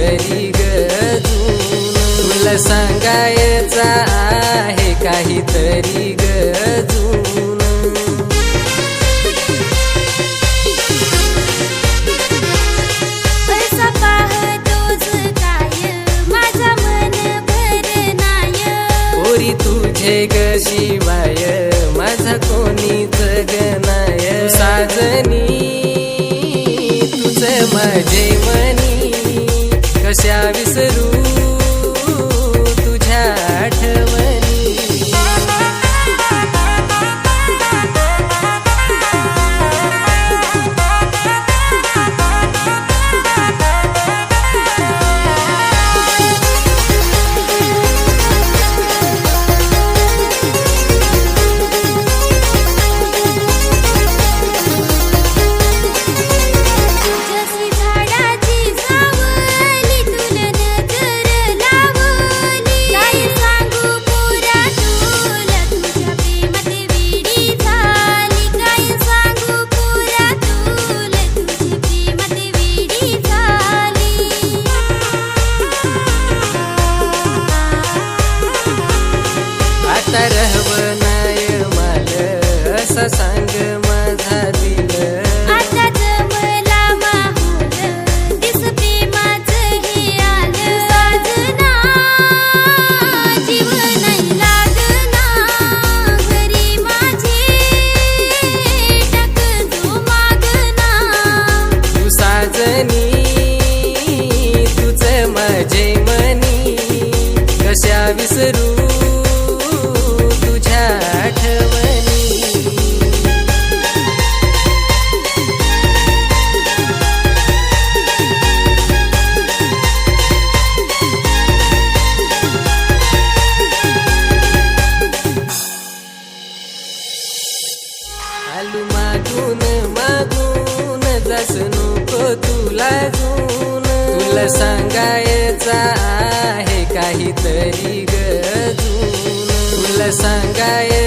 काहीतरी गजून, तुला सांगायचं आहे काहीतरी गजून. पैसा पाहतोस काय माझा मन भरनाय, पोरी तुझे ग शिवाय माझा कोणी जगनाय. साजनी तुझं माझे मनी कशा विसरू तुझ्या आठवणी. जशी झाडाची सावली तुला नजर लावली, काय सांगू पोरा तुला तुझ्या प्रेमात वेडी झाली, काय सांगू पोरा तुला तुझ्या प्रेमात वेडी झाली. आता रहवनाय माल असं सांग माझा दिल. आता जमला माहोल दिसते माझं हे आलं, साजना जीव नाही लागना घरी माझे टाक जो मागना. तू साजनी तुझं माझे मनी कशा विसरू तुझ्या आठवणी. आलू मागून मागून जास नको तुला जून, तुला सांगायचं आहे काहीतरी गजून, तुला सांगाय